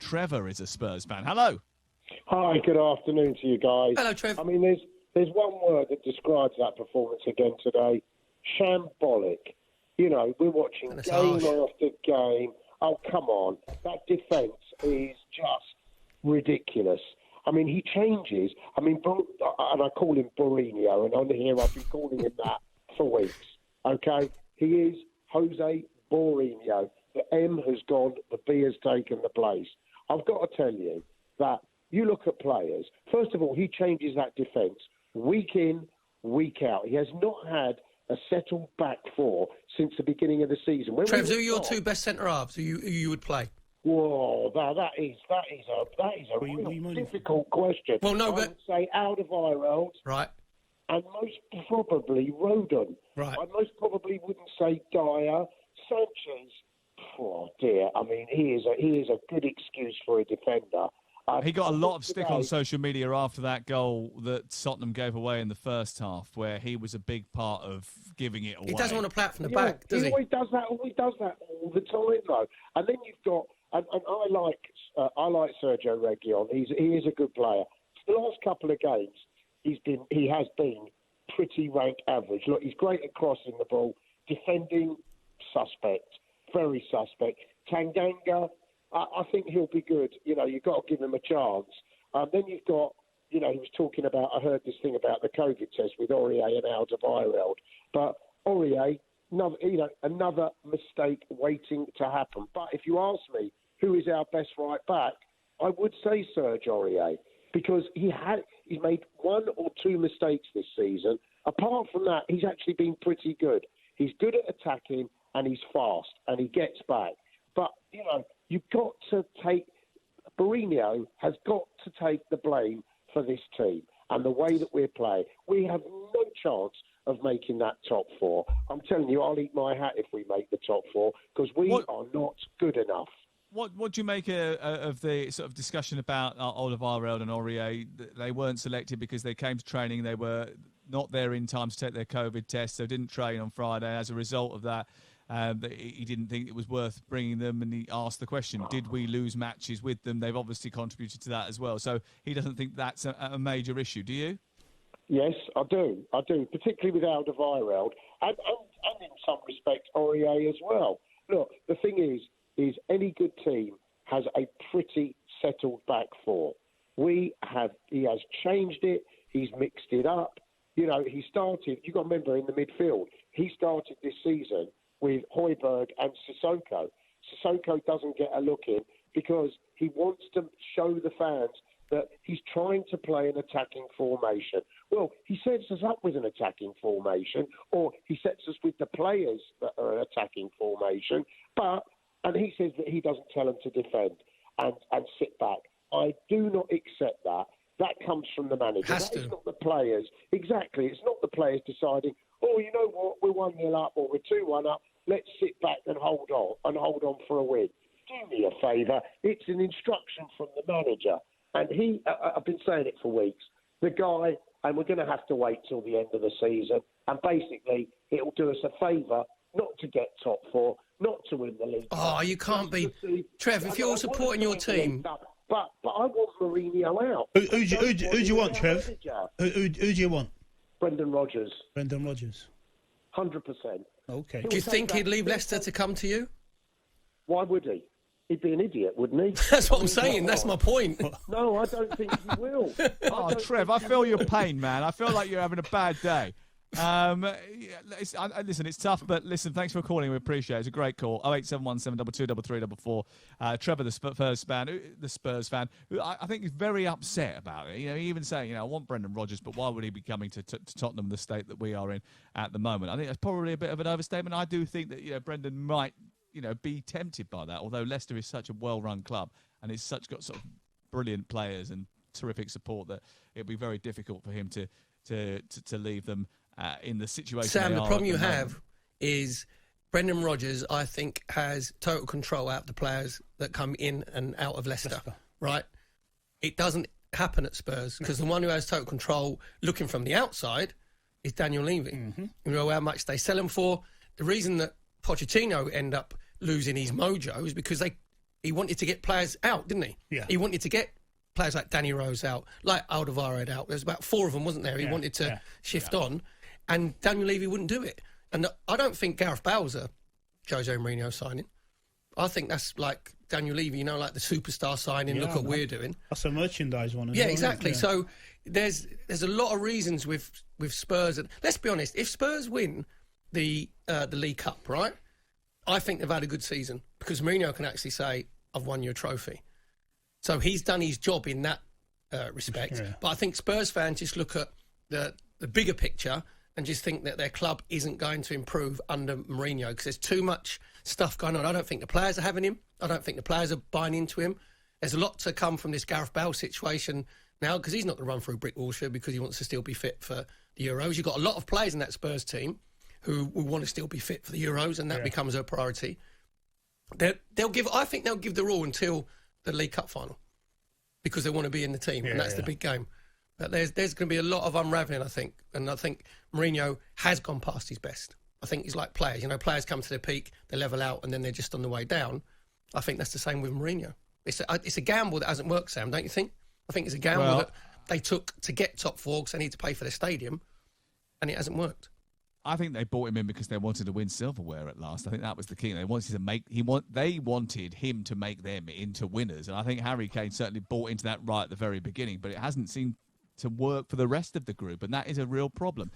Trevor is a Spurs fan. Hello. Hi, good afternoon to you guys. Hello, Trev. I mean, there's one word that describes that performance again today. Shambolic. You know, we're watching game after game. Oh, come on. That defence is just ridiculous. I mean, he changes. I mean, and I call him Mourinho, and on here I've been calling him that for weeks. Okay? He is Jose Mourinho. The M has gone, the B has taken the place. I've got to tell you that you look at players. First of all, he changes that defence week in, week out. He has not had a settled back four since the beginning of the season. Trev, who are your two best centre-halves who you would play? Whoa, that is a real difficult question. Well, no, I would say Alderweireld. Right. And most probably Rodon. Right. I most probably wouldn't say Dyer. Sanchez. Oh dear. I mean, he is a good excuse for a defender. He got a lot of stick on social media after that goal that Tottenham gave away in the first half, where he was a big part of giving it away. He doesn't want to play it from the back, does he? He always does that all the time, though. And then you've got, and I like Sergio Reguilon. He is a good player. The last couple of games, he has been pretty rank average. Look, he's great at crossing the ball, defending suspect, very suspect. Tanganga, I think he'll be good. You know, you've got to give him a chance. Then you've got, you know, he was talking about, I heard this thing about the COVID test with Aurier and Alderweireld. But Aurier, another mistake waiting to happen. But if you ask me, who is our best right back, I would say Serge Aurier, because he's made one or two mistakes this season. Apart from that, he's actually been pretty good. He's good at attacking and he's fast and he gets back. But, you know, you've got to take... Mourinho has got to take the blame for this team and the way that we're playing. We have no chance of making that top four. I'm telling you, I'll eat my hat if we make the top four, because we are not good enough. What do you make of the sort of discussion about Alderweireld and Aurier? They weren't selected because they came to training. They were not there in time to take their COVID test, so didn't train on Friday. As a result of that, he didn't think it was worth bringing them, and he asked the question, did we lose matches with them? They've obviously contributed to that as well. So he doesn't think that's a major issue. Do you? Yes, I do, particularly with Alderweireld and in some respects Aurier as well. Look, the thing is any good team has a pretty settled back four. He has changed it, he's mixed it up. You know, he started, you've got to remember, in the midfield, he started this season with Højbjerg and Sissoko. Sissoko doesn't get a look in because he wants to show the fans that he's trying to play an attacking formation. Well, he sets us up with an attacking formation, or he sets us with the players that are an attacking formation, and he says that he doesn't tell them to defend and sit back. I do not accept that. That comes from the manager. It's not the players. Exactly. It's not the players deciding, oh, you know what, we're 1-0 up or we're 2-1 up. Let's sit back and hold on for a win. Do me a favour. It's an instruction from the manager. And I've been saying it for weeks, the guy, and we're going to have to wait till the end of the season, and basically it'll do us a favour not to get top four, not to win the league. Oh, you can't be... Trev, if you're supporting your team... But I want Mourinho out. Who do you want, Trev? Who do you want? Brendan Rodgers. 100%. Okay. Do you think he'd leave Leicester to come to you? Why would he? He'd be an idiot, wouldn't he? That's what I'm saying. That's my point. No, I don't think he will. Trev, I feel your pain, man. I feel like you're having a bad day. Listen, it's tough, but listen, thanks for calling. We appreciate it. It's a great call. 0871 722 3344. Trevor, the Spurs fan, who I think is very upset about it. You know, he even saying, I want Brendan Rodgers, but why would he be coming to Tottenham, the state that we are in at the moment? I think that's probably a bit of an overstatement. I do think that Brendan might, be tempted by that. Although Leicester is such a well-run club and it's got sort of brilliant players and terrific support that it'd be very difficult for him to leave them. In the situation, Sam, the problem you have is Brendan Rodgers, I think, has total control out the players that come in and out of Leicester. Right? It doesn't happen at Spurs because the one who has total control, looking from the outside, is Daniel Levy. Mm-hmm. You know how much they sell him for. The reason that Pochettino end up losing his mojo is because he wanted to get players out, didn't he? Yeah. He wanted to get players like Danny Rose out, like Alderweireld out. There's about 4 of them, wasn't there? He wanted to shift on, and Daniel Levy wouldn't do it. And I don't think Gareth Bale's a Jose Mourinho signing. I think that's like Daniel Levy, like the superstar signing. Look what we're doing. That's a merchandise one. Yeah, exactly. Yeah. So there's a lot of reasons with Spurs. And let's be honest, if Spurs win the League Cup, right, I think they've had a good season because Mourinho can actually say, "I've won you a trophy." So he's done his job in that respect. Yeah. But I think Spurs fans just look at the bigger picture and just think that their club isn't going to improve under Mourinho because there's too much stuff going on. I don't think the players are having him. I don't think the players are buying into him. There's a lot to come from this Gareth Bale situation now because he's not going to run through brick walls because he wants to still be fit for the Euros. You've got a lot of players in that Spurs team who will want to still be fit for the Euros, and that becomes a priority. I think they'll give their all until the League Cup final because they want to be in the team, and that's the big game. But there's going to be a lot of unravelling, I think. And I think Mourinho has gone past his best. I think he's like players. Players come to their peak, they level out, and then they're just on the way down. I think that's the same with Mourinho. It's a gamble that hasn't worked, Sam, don't you think? I think it's a gamble that they took to get top 4 because they need to pay for their stadium, and it hasn't worked. I think they bought him in because they wanted to win silverware at last. I think that was the key. They wanted him to make them into winners, and I think Harry Kane certainly bought into that right at the very beginning. But it hasn't seemed to work for the rest of the group, and that is a real problem.